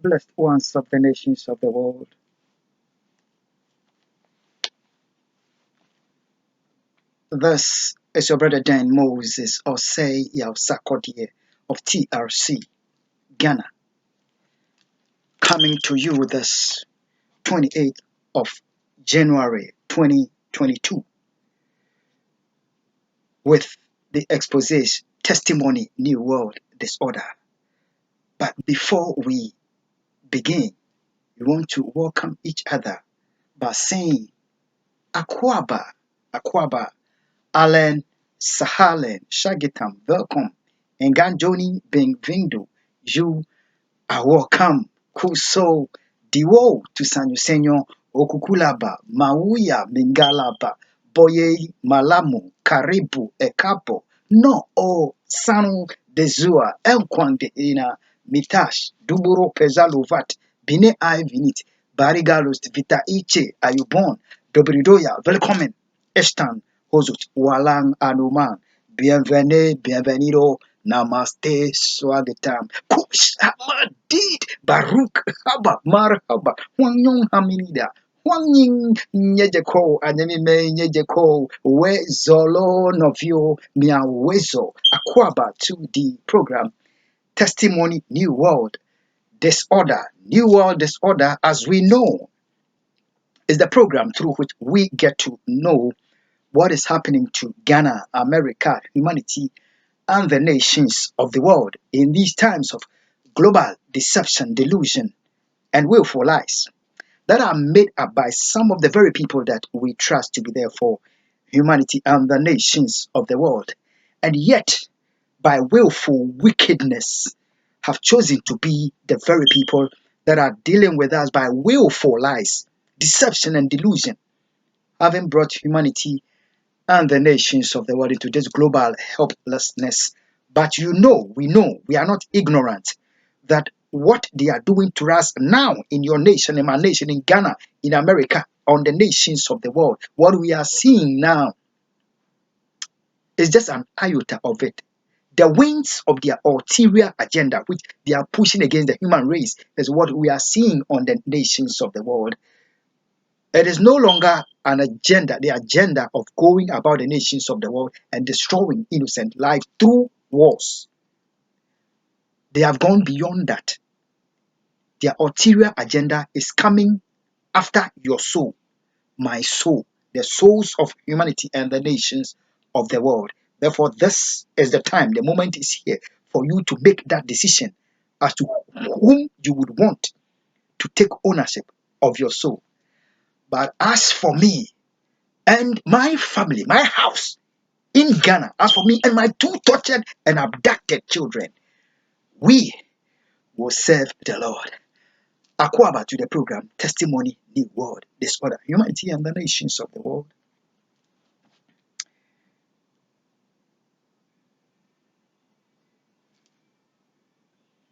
blessed ones of the nations of the world. This is your brother Dan Moses, or say Yausakodiye of TRC, Ghana, coming to you this 28th of January 2022 with the expose Testimony New World Disorder. But before we begin, we want to welcome each other by saying Akwaba, Allen, Sahalen, Shagitam, welcome. Nganjoni, bem-vindo. You are welcome. Kuso, Diwo, Tusanyo Okukulaba, Mauya, Mingalaba, Boye, Malamu, Karibu, Ekapo, No, O, Sanu, Dezua, Elkwande, Ina, Mitash, Duburo, Pezalovat, Bine I Vinit, Barigalos, Vita Iche, Ayubon, Dobridoya, welcome. Estan, Hozut, Walang Anuman, bienvenido, namaste, swagatam, kush, hamadid, baruch, haba, marhaba, huanyong haminida, huanying nyejeko, aneme nyejeko, we zolo novio, miawezo, akwaba to the program, Testimony New World Disorder. New World Disorder, as we know, is the program through which we get to know what is happening to Ghana, America, humanity, and the nations of the world in these times of global deception, delusion, and willful lies that are made up by some of the very people that we trust to be there for humanity and the nations of the world, and yet by willful wickedness have chosen to be the very people that are dealing with us by willful lies, deception, and delusion, having brought humanity and the nations of the world into this global helplessness. But we are not ignorant that what they are doing to us now in your nation, in my nation, in Ghana, in America, on the nations of the world, what we are seeing now is just an iota of it. The wings of their ulterior agenda, which they are pushing against the human race, is what we are seeing on the nations of the world. It is no longer an agenda, the agenda of going about the nations of the world and destroying innocent life through wars. They have gone beyond that. Their ulterior agenda is coming after your soul, my soul, the souls of humanity and the nations of the world. Therefore, this is the time, the moment is here for you to make that decision as to whom you would want to take ownership of your soul. But as for me and my family, my house in Ghana, as for me and my two tortured and abducted children, we will serve the Lord. Akwaba to the program, Testimony New World Disorder, humanity and the nations of the world.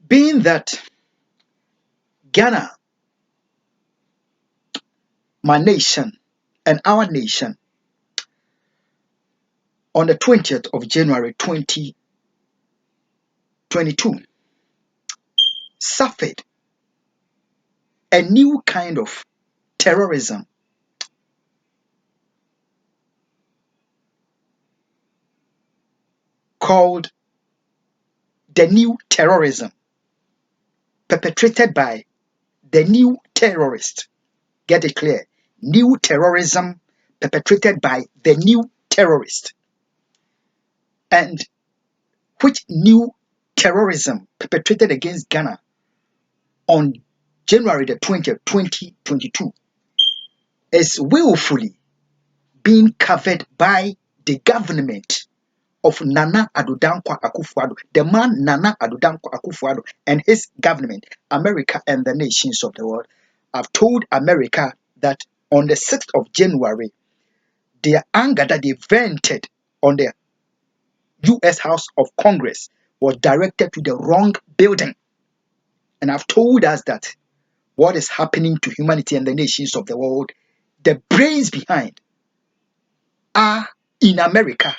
Being that Ghana, my nation, and our nation, on the 20th of January 2022, suffered a new kind of terrorism called the new terrorism, perpetrated by the new terrorist. Get it clear. New terrorism perpetrated by the new terrorist. And which new terrorism perpetrated against Ghana on January the 20th, 2022 is willfully being covered by the government of Nana Addo Akufo-Addo, the man Nana Addo Akufo-Addo and his government, America and the nations of the world, have told America that on the 6th of January, their anger that they vented on the U.S. House of Congress was directed to the wrong building. And have told us that what is happening to humanity and the nations of the world, the brains behind are in America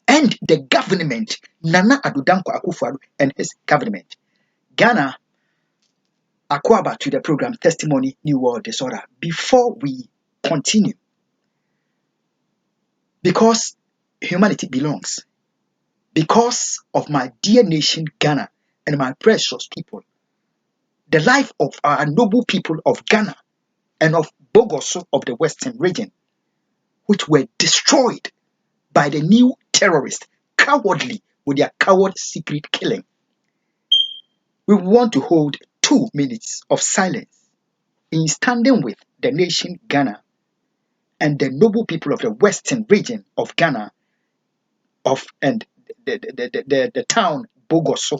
and the government, Nana Addo Akufo-Addo and his government. Ghana Akwaba to the program Testimony New World Disorder. Before we continue, because humanity belongs, because of my dear nation Ghana and my precious people, the life of our noble people of Ghana and of Bogoso of the Western region, which were destroyed by the new terrorists, cowardly with their coward secret killing. We want to hold 2 minutes of silence in standing with the nation Ghana and the noble people of the Western region of Ghana and the town Bogoso.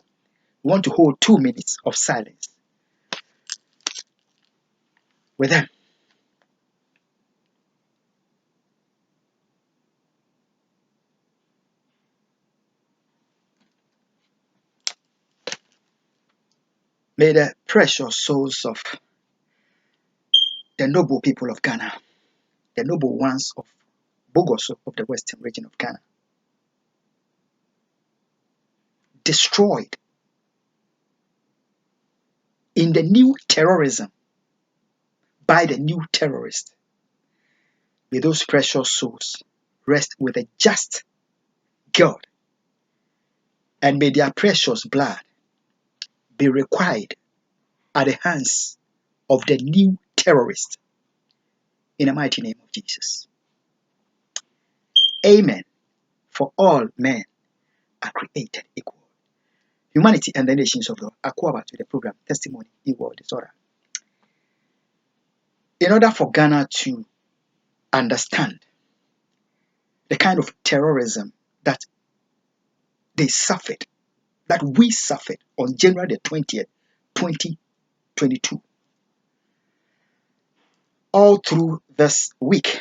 We want to hold 2 minutes of silence with them. May the precious souls of the noble people of Ghana, the noble ones of Bogoso of the Western region of Ghana, destroyed in the new terrorism by the new terrorists. May those precious souls rest with a just God, and may their precious blood be required at the hands of the new terrorists in the mighty name of Jesus. Amen. For all men are created equal. Humanity and the nations of the world. Akwaba to the program Testimony New World Disorder. In order for Ghana to understand the kind of terrorism that they suffered, that we suffered on January the 20th, 2022, all through this week,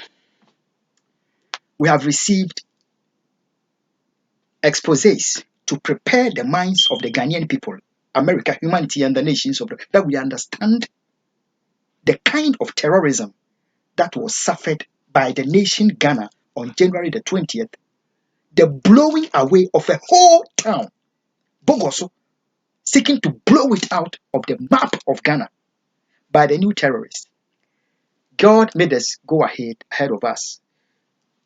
we have received exposés to prepare the minds of the Ghanaian people, America, humanity, and the nations of the world, that we understand the kind of terrorism that was suffered by the nation Ghana on January the 20th, the blowing away of a whole town, Bogoso, seeking to blow it out of the map of Ghana by the new terrorists. God made us go ahead of us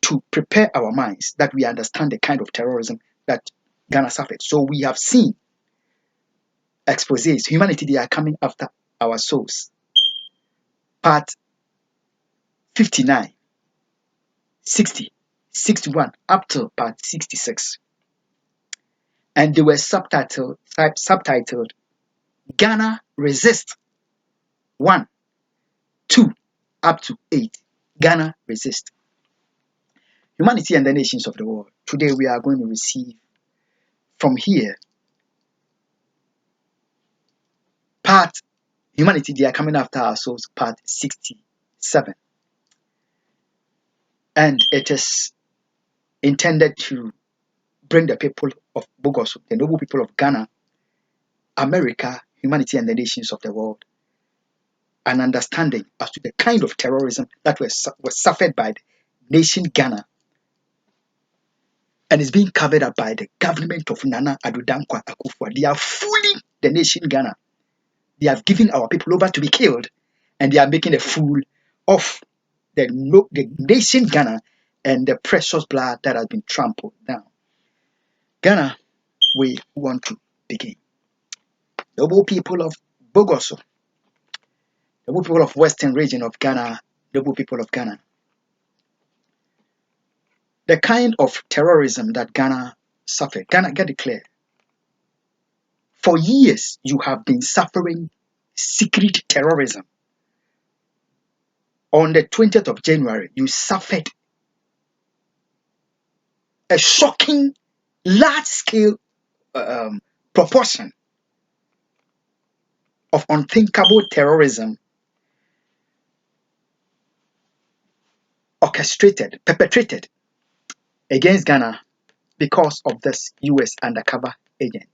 to prepare our minds that we understand the kind of terrorism that Ghana suffered. So we have seen exposés. Humanity, they are coming after our souls. Part 59, 60, 61, up to part 66. And they were subtitled Ghana Resist 1, 2, up to 8. Ghana Resist. Humanity and the nations of the world. Today we are going to receive from here part Humanity, they are coming after our souls, part 67. And it is intended to bring the people of Bogoso, the noble people of Ghana, America, humanity, and the nations of the world, an understanding as to the kind of terrorism that was suffered by the nation Ghana and is being covered up by the government of Nana Addo Akufo. They are fooling the nation Ghana. They have given our people over to be killed, and they are making a fool of the nation Ghana and the precious blood that has been trampled down. Ghana, we want to begin. Noble people of Bogoso, noble people of Western region of Ghana, noble people of Ghana. The kind of terrorism that Ghana suffered, Ghana, get it clear. For years, you have been suffering secret terrorism. On the 20th of January, you suffered a shocking, large-scale proportion of unthinkable terrorism perpetrated against Ghana because of this U.S. undercover agent.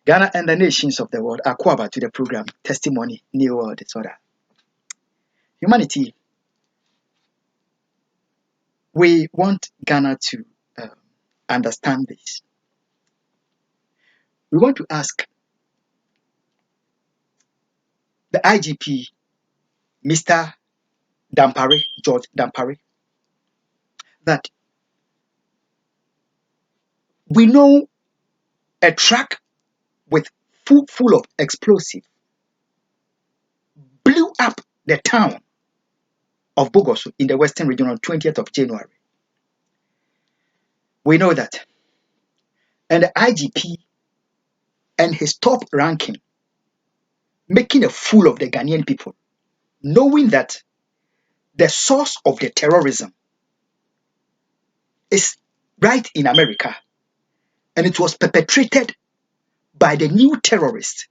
Ghana and the nations of the world are Akwaba to the program Testimony New World Disorder. Humanity, we want Ghana to understand this. We want to ask the IGP, Mr. Dampare, George Dampare, that we know a truck with full of explosive blew up the town of Bogoso in the Western region on 20th of January. We know that. And the IGP and his top ranking making a fool of the Ghanaian people, knowing that the source of the terrorism is right in America, and it was perpetrated by the new terrorists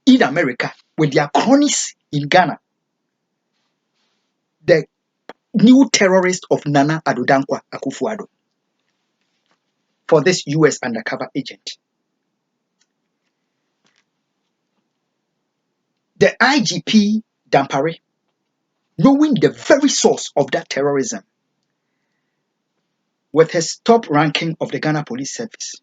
in America with their cronies in Ghana. The new terrorist of Nana Addo Akufo Addo for this US undercover agent. The IGP Dampare, knowing the very source of that terrorism, with his top ranking of the Ghana Police Service,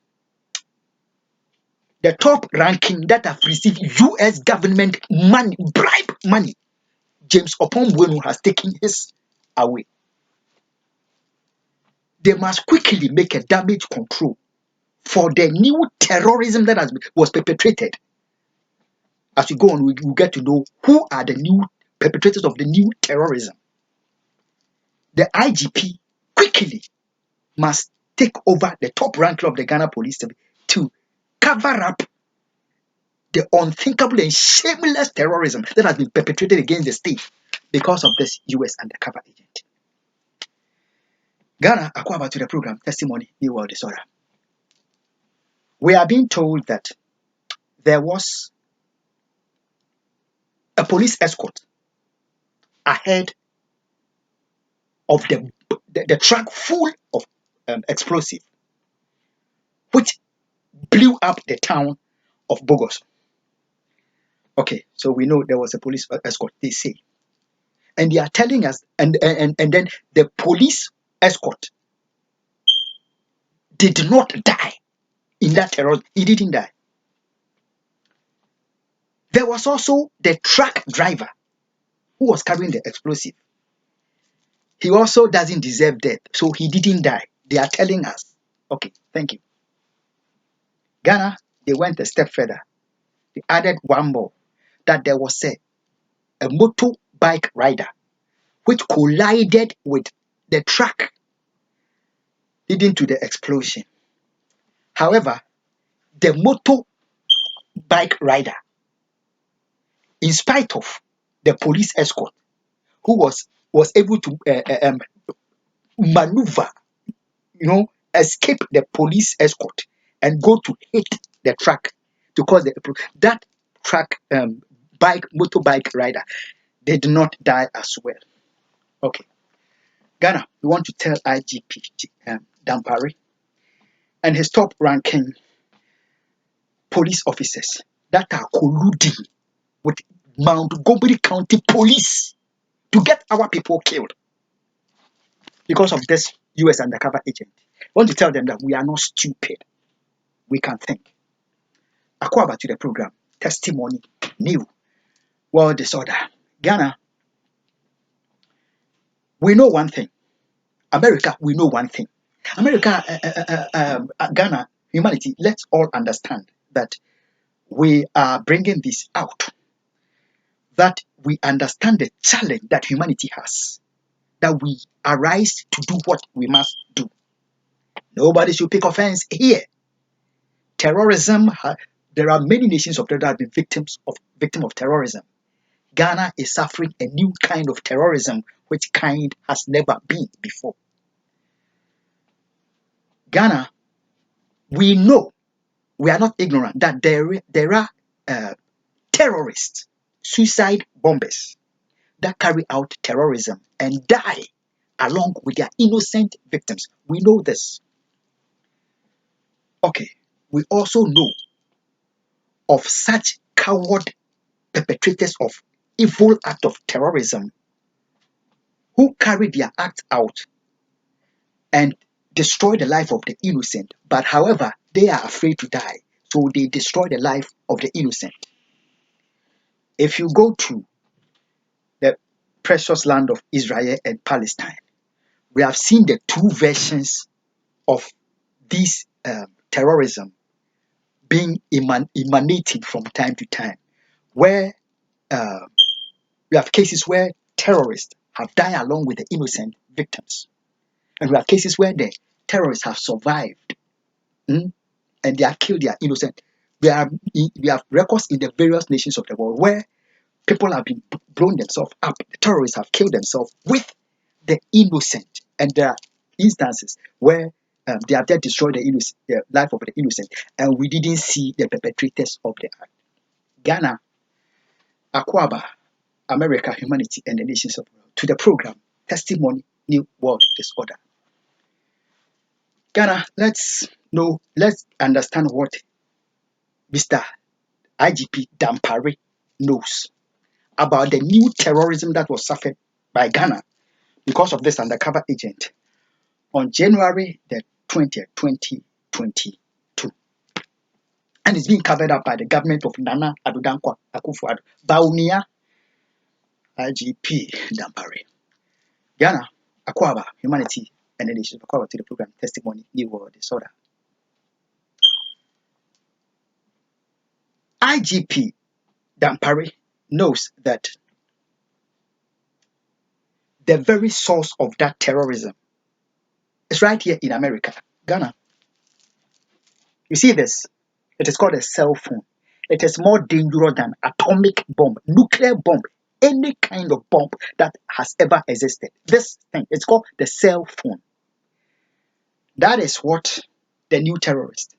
the top ranking that have received US government money, bribe money, James Opon has taken his away. They must quickly make a damage control for the new terrorism that was perpetrated. As we go on, we get to know who are the new perpetrators of the new terrorism. The IGP quickly must take over the top ranking of the Ghana Police Service to cover up the unthinkable and shameless terrorism that has been perpetrated against the state because of this US undercover agent. Ghana, Akwa to the program Testimony, New World Disorder. We are being told that there was a police escort ahead of the truck full of explosive, which blew up the town of Bogos. Okay, so we know there was a police escort, they say. And they are telling us, and then the police escort did not die in that terror. He didn't die. There was also the truck driver who was carrying the explosive. He also doesn't deserve death, so he didn't die. They are telling us. Okay, thank you. Ghana, they went a step further. They added one more, that there was a motorbike rider which collided with the truck, leading to the explosion. However, the motorbike rider, in spite of the police escort, who was able to maneuver, escape the police escort and go to hit the truck to cause that truck motorbike rider did not die as well. Okay, Ghana, we want to tell IGP Dampare and his top ranking police officers that are colluding with Montgomery County Police to get our people killed because of this US undercover agent. I want to tell them that we are not stupid. We can think. Akwa to the program Testimony, New World Disorder. Ghana, we know one thing. America, we know one thing. America, Ghana, humanity, let's all understand that we are bringing this out, that we understand the challenge that humanity has, that we arise to do what we must do. Nobody should pick offense here. Terrorism, there are many nations of the world that have been victim of terrorism. Ghana is suffering a new kind of terrorism, which kind has never been before. Ghana, we know, we are not ignorant that there are terrorists, suicide bombers that carry out terrorism and die along with their innocent victims. We know this. Okay, we also know of such coward perpetrators of evil act of terrorism who carry their act out and destroy the life of the innocent, but however, they are afraid to die, so they destroy the life of the innocent. If you go to the precious land of Israel and Palestine, we have seen the two versions of this terrorism being emanating from time to time, where uh, we have cases where terrorists have died along with the innocent victims, and we have cases where the terrorists have survived, and they have killed their innocent. We have records in the various nations of the world where people have been blown themselves up. The terrorists have killed themselves with the innocent, and there are instances where they have just destroyed the life of the innocent, and we didn't see the perpetrators of the act. Ghana, Akwaba, America, Humanity, and the Nations of the World, to the program Testimony, New World Disorder. Ghana, let's understand what Mr. IGP Dampare knows about the new terrorism that was suffered by Ghana because of this undercover agent on January the 20th, 2022. And it's being covered up by the government of Nana Addo Akufo Addo. Baumia, IGP Dampare. Ghana, Akwaba, Humanity, and the Nations of Akwaba to the program Testimony, New World Disorder. IGP Dampare knows that the very source of that terrorism is right here in America, Ghana. You see this? It is called a cell phone. It is more dangerous than atomic bomb, nuclear bomb, any kind of bomb that has ever existed. This thing, it's called the cell phone. That is what the new terrorists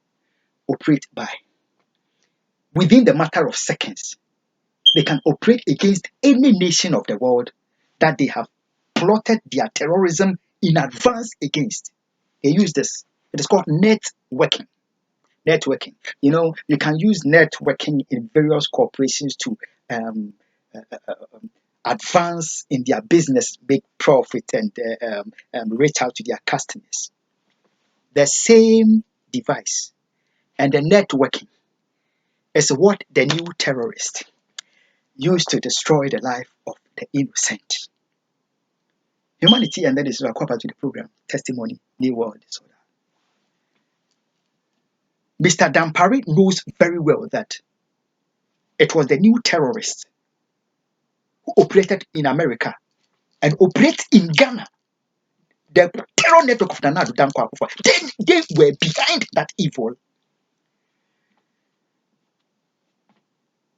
operate by. Within the matter of seconds, they can operate against any nation of the world that they have plotted their terrorism in advance against. They use this. It is called networking. Networking. You know, you can use networking in various corporations to advance in their business, make profit, and reach out to their customers. The same device and the networking is what the new terrorists used to destroy the life of the innocent. Humanity, and that is Akwaba to the program Testimony, New World Disorder. Mr. Dampare knows very well that it was the new terrorists who operated in America and operate in Ghana. The terror network of Nana Addo Akufo, they were behind that evil.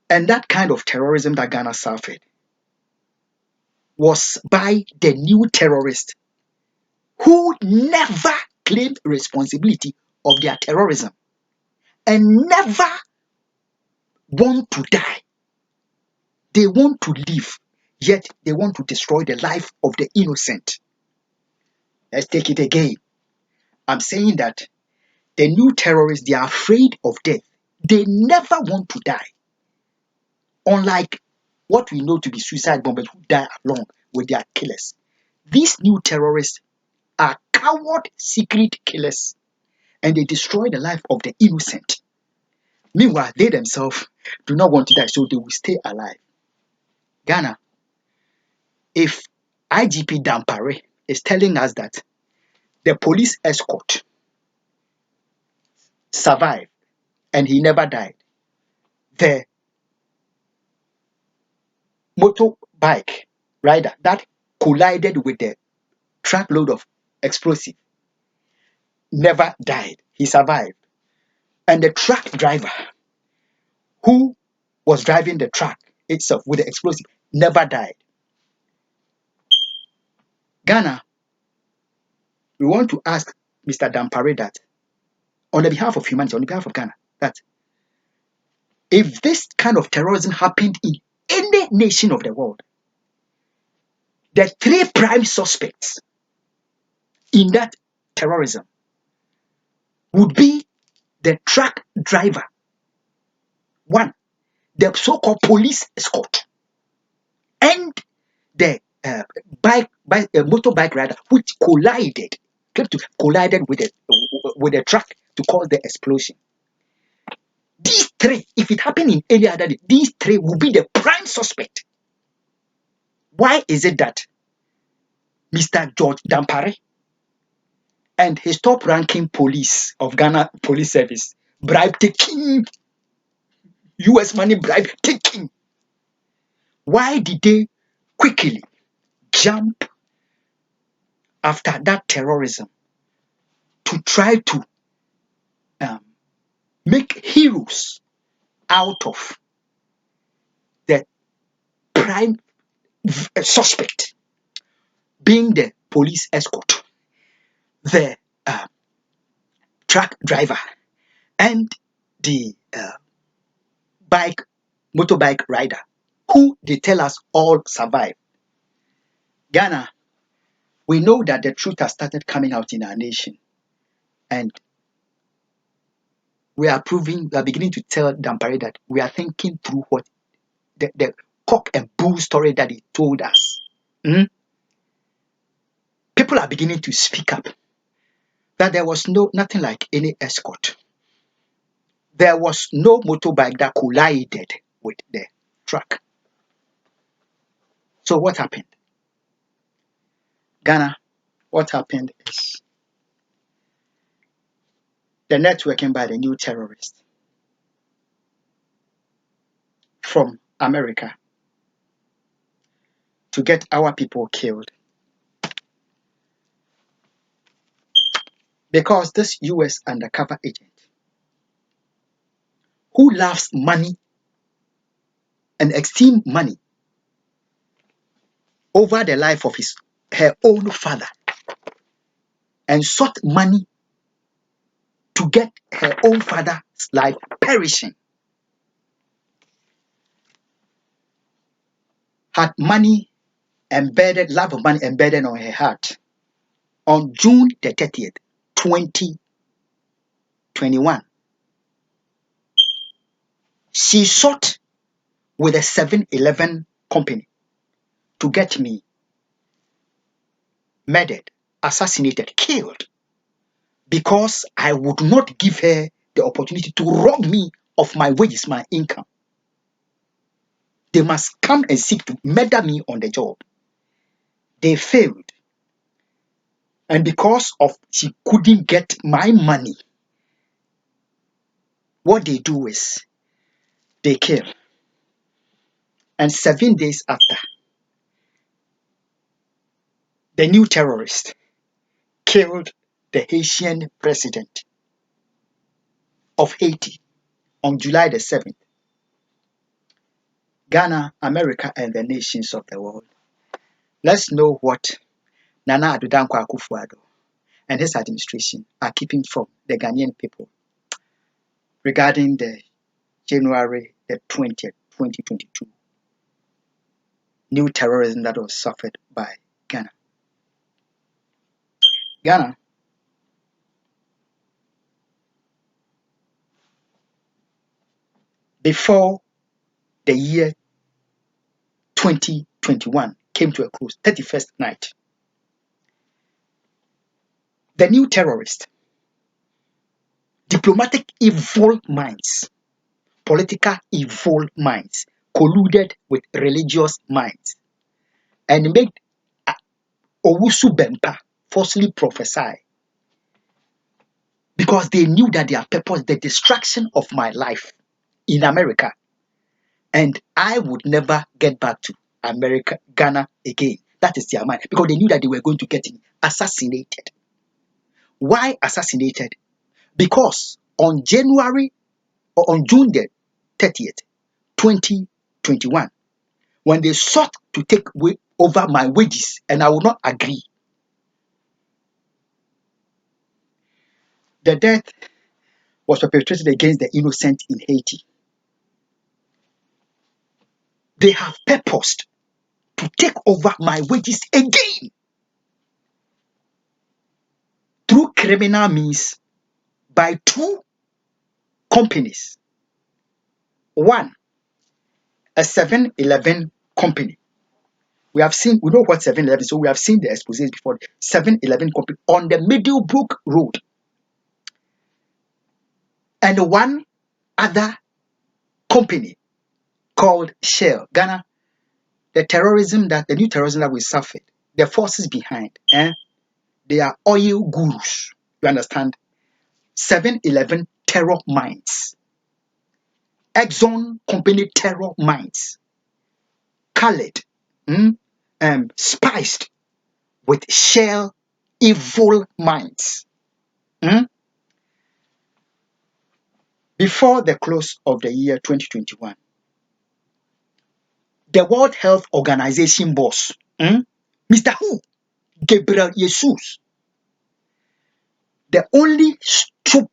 And that kind of terrorism that Ghana suffered was by the new terrorists who never claimed responsibility of their terrorism and never want to die. They want to live, yet they want to destroy the life of the innocent. Let's take it again. I'm saying that the new terrorists, they are afraid of death. They never want to die. Unlike what we know to be suicide bombers who die along with their killers. These new terrorists are coward secret killers, and they destroy the life of the innocent. Meanwhile, they themselves do not want to die, so they will stay alive. Ghana, if IGP Dampare is telling us that the police escort survived and he never died, the motorbike rider that collided with the truckload of explosive never died, he survived. And the truck driver who was driving the truck itself with the explosive never died. Ghana, we want to ask Mr. Dampare that on the behalf of humanity, on the behalf of Ghana, that if this kind of terrorism happened in any nation of the world, the three prime suspects in that terrorism would be the truck driver, one, the so-called police escort, and the motorbike rider which collided with the truck to cause the explosion. These three, if it happened in any other day, these three will be the prime prime suspect. Why is it that Mr. George Dampare and his top-ranking police of Ghana Police Service bribe taking, US money bribe taking? Why did they quickly jump after that terrorism to try to make heroes out of the prime suspect, being the police escort, the truck driver, and the motorbike rider, who they tell us all survived? Ghana, we know that the truth has started coming out in our nation, and we are beginning to tell Dampare that we are thinking through what the cock and bull story that he told us. People are beginning to speak up that there was nothing like any escort. There was no motorbike that collided with the truck. So what happened? Ghana, what happened is the networking by the new terrorists from America to get our people killed. Because this US undercover agent, who loves money and esteems money over the life of her own father, and sought money to get her own father's life perishing, had love of money embedded on her heart. On June the 30th, 2021, she sought with a 7-Eleven company to get me murdered, assassinated, killed, because I would not give her the opportunity to rob me of my wages, my income. They must come and seek to murder me on the job. They failed. And because of she couldn't get my money, what they do is they kill. And 7 days after, the new terrorist killed the Haitian president of Haiti on July the 7th. Ghana, America, and the nations of the world, let's know what Nana Addo Akufo Addo and his administration are keeping from the Ghanaian people regarding the January the 20th, 2022 new terrorism that was suffered by Ghana. Ghana, before the year 2021 came to a close, 31st night, the new terrorist, diplomatic evil minds, political evil minds, colluded with religious minds and made Owusu Bempa falsely prophesy, because they knew that their purpose, the destruction of my life in America, and I would never get back to Ghana again. That is their mind, because they knew that they were going to get assassinated. Why assassinated? Because on June the 30th, 2021, when they sought to take over my wages and I would not agree, the death was perpetrated against the innocent in Haiti. They have purposed to take over my wages again through criminal means by two companies. One, a 7-Eleven company. We know what 7-Eleven is, so we have seen the exposés before. 7-Eleven company on the Middlebrook Road. And one other company called Shell. Ghana, the new terrorism that we suffered, the forces behind, they are oil gurus. You understand? 7-Eleven terror minds, Exxon Company terror minds, colored, spiced with Shell evil minds. Before the close of the year 2021, the World Health Organization boss, Mr. Who, Gabriel Jesus, the only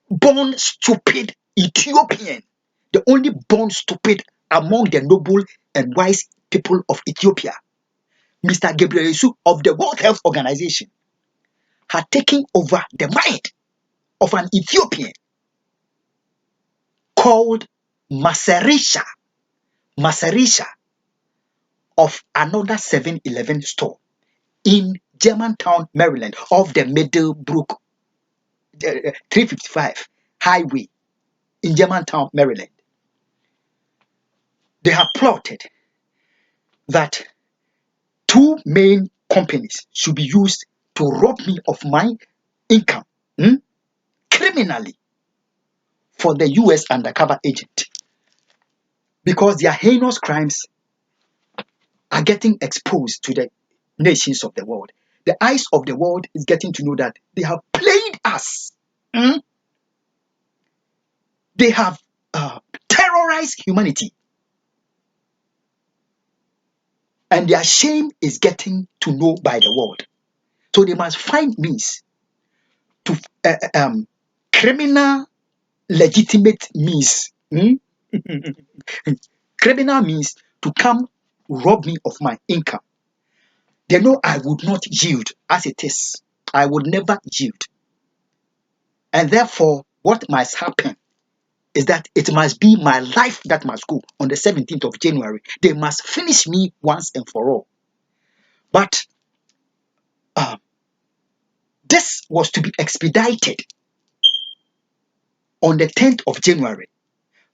born stupid Ethiopian, the only born stupid among the noble and wise people of Ethiopia, Mr. Gabriel Jesus of the World Health Organization, had taken over the mind of an Ethiopian called Masarisha of another 7-Eleven store in Germantown, Maryland, off the Middlebrook 355 highway in Germantown, Maryland. They have plotted that two main companies should be used to rob me of my income criminally for the US undercover agent, because their heinous crimes are getting exposed to the nations of the world. The eyes of the world is getting to know that they have played us. They have terrorized humanity. And their shame is getting to know by the world. So they must find means to criminal legitimate means. Criminal means to come rob me of my income. They know I would not yield as it is. I would never yield. And therefore, what must happen is that it must be my life that must go on the 17th of January. They must finish me once and for all. But this was to be expedited on the 10th of January,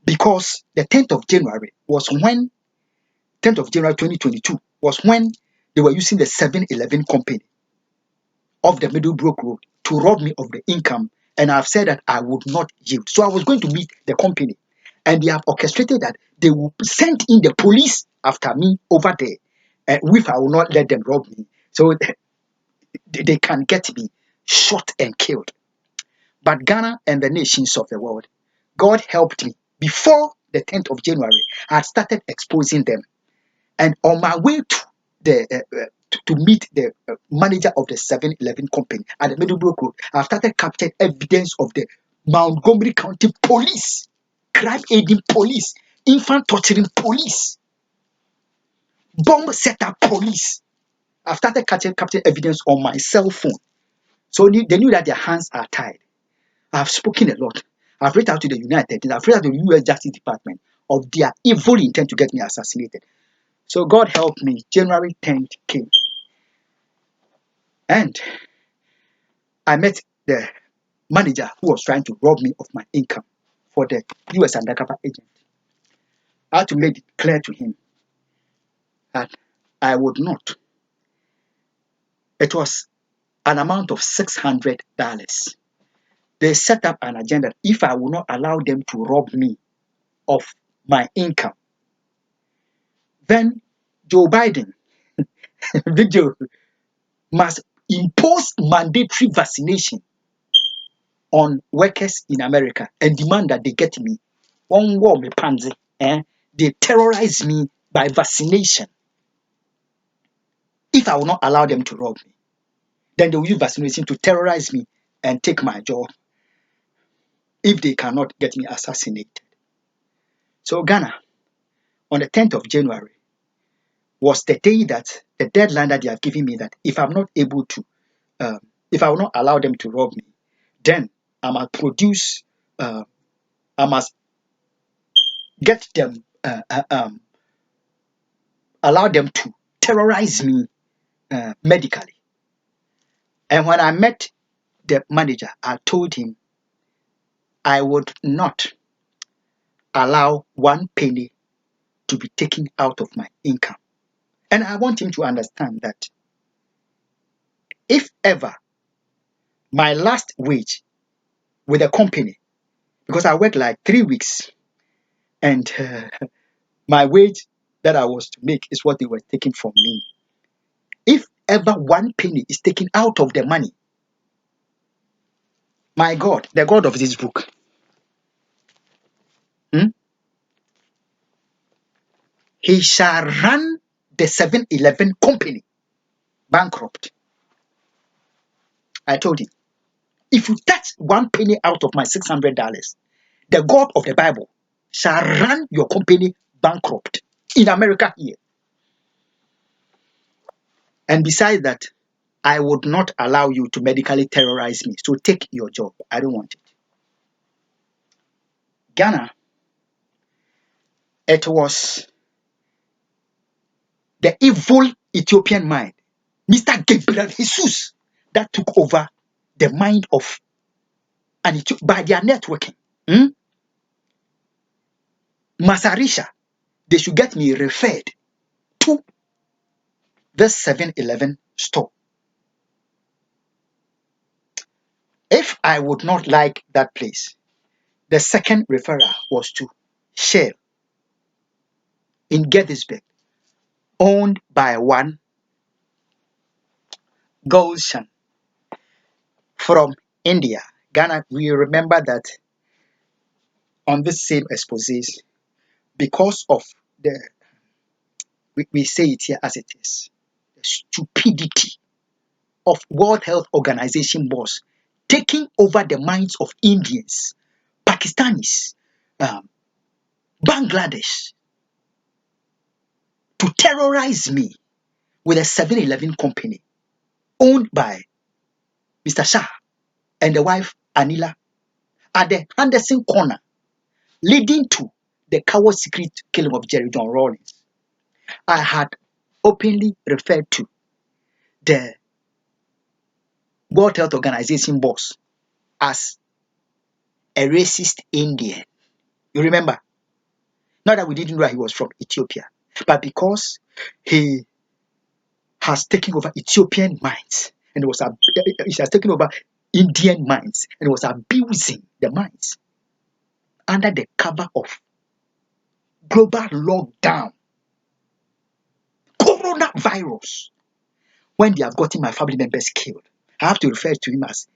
because the 10th of January 2022 was when they were using the 7-Eleven company of the Middlebrook Road to rob me of the income. And I've said that I would not yield. So I was going to meet the company, and they have orchestrated that they will send in the police after me over there, if I will not let them rob me. So they can get me shot and killed. But Ghana and the nations of the world, God helped me. Before the 10th of January, I had started exposing them. And on my way to the to meet the manager of the 7-Eleven company at the Middlebrook Road, I started capturing evidence of the Montgomery County Police, crime aiding police, infant torturing police, bomb setup police. I started capturing evidence on my cell phone. So they knew that their hands are tied. I've spoken a lot. I've reached out to the United States. I've reached out to the US Justice Department of their evil intent to get me assassinated. So God help me. January 10th came. And I met the manager who was trying to rob me of my income for the US undercover agent. I had to make it clear to him that I would not. It was an amount of $600. They set up an agenda. If I will not allow them to rob me of my income, then Joe Biden video must impose mandatory vaccination on workers in America and demand that they get me. One war me pansy, they terrorize me by vaccination. If I will not allow them to rob me, then they will use vaccination to terrorize me and take my job if they cannot get me assassinated. So Ghana, on the 10th of January, was the day that the deadline that they have given me, that if I'm not able to, if I will not allow them to rob me, then I must produce, I must get them, allow them to terrorize me medically. And when I met the manager, I told him I would not allow one penny to be taken out of my income. And I want him to understand that if ever my last wage with a company, because I worked like 3 weeks, and my wage that I was to make is what they were taking from me. If ever 1 penny is taken out of the money, my God, the God of this book, he shall run the 7-Eleven company bankrupt. I told him, if you touch 1 penny out of my $600, the God of the Bible shall run your company bankrupt in America here. And besides that, I would not allow you to medically terrorize me. So take your job. I don't want it. Ghana, it was the evil Ethiopian mind, Mr. Gabriel Jesus, that took over the mind of an Ethiopian by their networking. Masarisha, they should get me referred to this 7-Eleven store. If I would not like that place, the second referral was to Shell in Gettysburg, owned by one Gulshan from India. Ghana, we remember that on this same exposes, because of the, we say it here as it is, the stupidity of World Health Organization boss taking over the minds of Indians, Pakistanis, Bangladesh, to terrorize me with a 7-Eleven company owned by Mr. Shah and the wife Anila at the Henderson corner, leading to the coward secret killing of Jerry John Rawlings. I had openly referred to the World Health Organization boss as a racist Indian. You remember? Not that we didn't know that he was from Ethiopia, but because he has taken over Ethiopian minds and he has taken over Indian minds and was abusing the minds under the cover of global lockdown, coronavirus. When they have gotten my family members killed, I have to refer to him as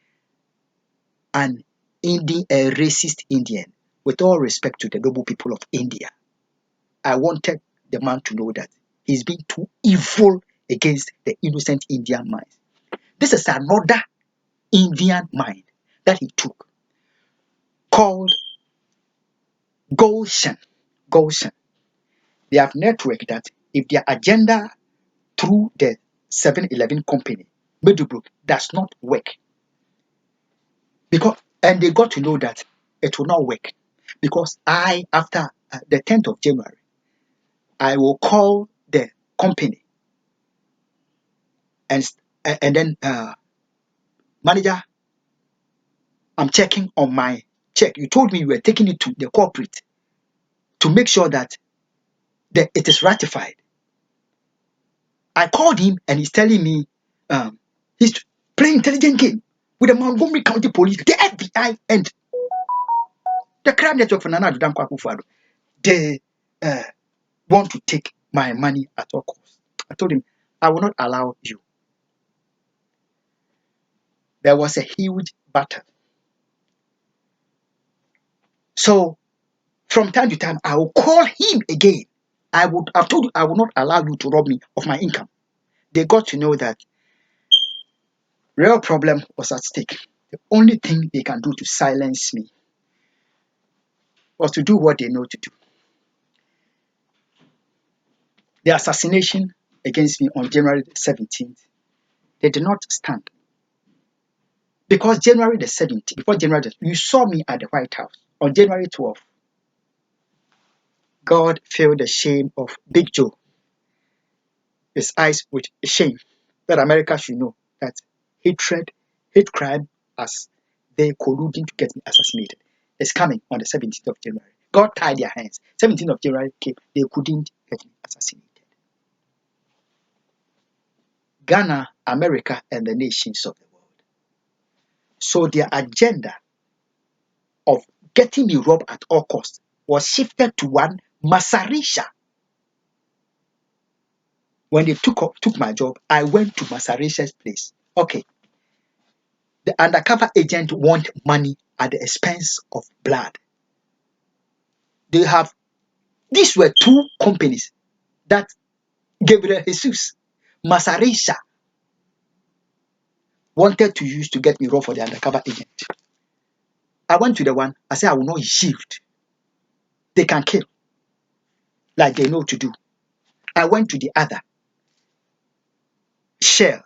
an Indian, a racist Indian. With all respect to the noble people of India, I wanted the man to know that he's been too evil against the innocent Indian mind. This is another Indian mind that he took called Goshen. Goshen. They have networked that if their agenda through the 7-Eleven company, Meadowbrook, does not work, and they got to know that it will not work because after the 10th of January, I will call the company and then manager, I'm checking on my check. You told me you were taking it to the corporate to make sure that it is ratified. I called him and he's telling me he's playing intelligent game with the Montgomery County Police, the FBI, and the crime network for Nana Addo Akufo. They want to take my money at all costs. I told him, I will not allow you. There was a huge battle. So from time to time, I will call him again. I've told you I will not allow you to rob me of my income. They got to know that real problem was at stake. The only thing they can do to silence me was to do what they know to do. The assassination against me on January the 17th, they did not stand. Because January the 17th, before January, you saw me at the White House. On January 12th, God filled the shame of Big Joe, his eyes with shame, that America should know that hate crime, as they colluding to get me assassinated, is coming on the 17th of January. God tied their hands. 17th of January came. They couldn't get me assassinated. Ghana, America, and the nations of the world. So their agenda of getting me robbed at all costs was shifted to one Masarisha. When they took my job, I went to Masarisha's place. Okay, the undercover agent want money at the expense of blood. These were two companies that Gabriel Jesus, Masarisha, wanted to use to get me raw for the undercover agent. I went to the one, I said, I will not shift. They can kill, like they know to do. I went to the other, Shell.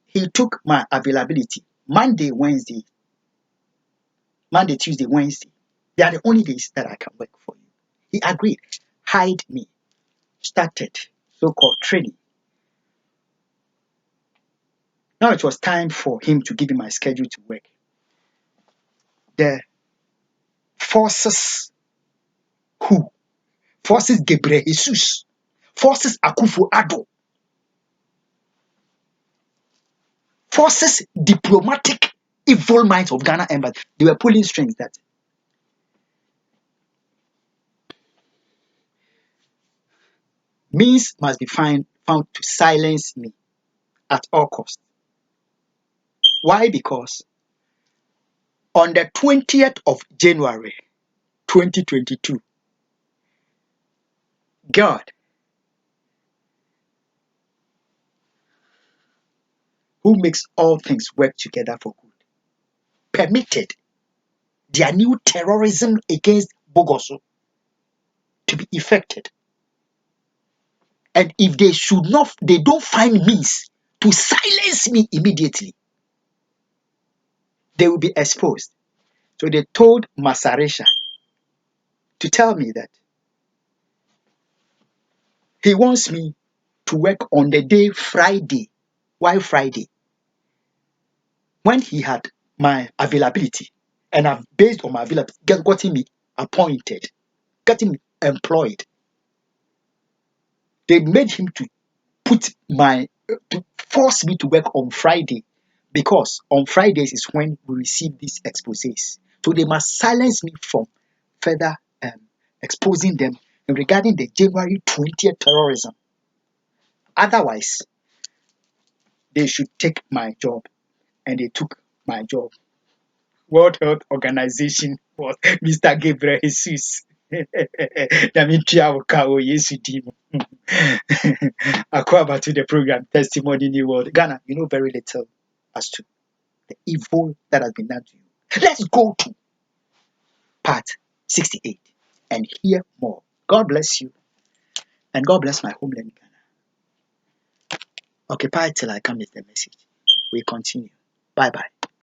He took my availability Monday, Tuesday, Wednesday. They are the only days that I can work for you. He agreed, hired me, started so-called training. Now it was time for him to give me my schedule to work. The forces forces Gabriel Jesus, forces Akufo Addo, forces diplomatic evil minds of Ghana embassy. They were pulling strings that means must be found to silence me at all costs. Why? Because on the 20th of January 2022, God, who makes all things work together for good, permitted their new terrorism against Bogoso to be effected. And if they don't find means to silence me immediately, they will be exposed. So they told Masaresha to tell me that he wants me to work on the day Friday. Why Friday? When he had my availability, and I've based on my availability, gotten me appointed, getting me employed. They made him to force me to work on Friday, because on Fridays is when we receive these exposés. So they must silence me from further exposing them regarding the January 20th terrorism. Otherwise, they should take my job, and they took my job. World Health Organization was Mr. Gabriel Jesus. Akwa to the program Testimony New World. Ghana, you know very little as to the evil that has been done to you. Let's go to part 68 and hear more. God bless you, and God bless my homeland, Ghana. Occupy till I come with the message. We continue. Bye bye.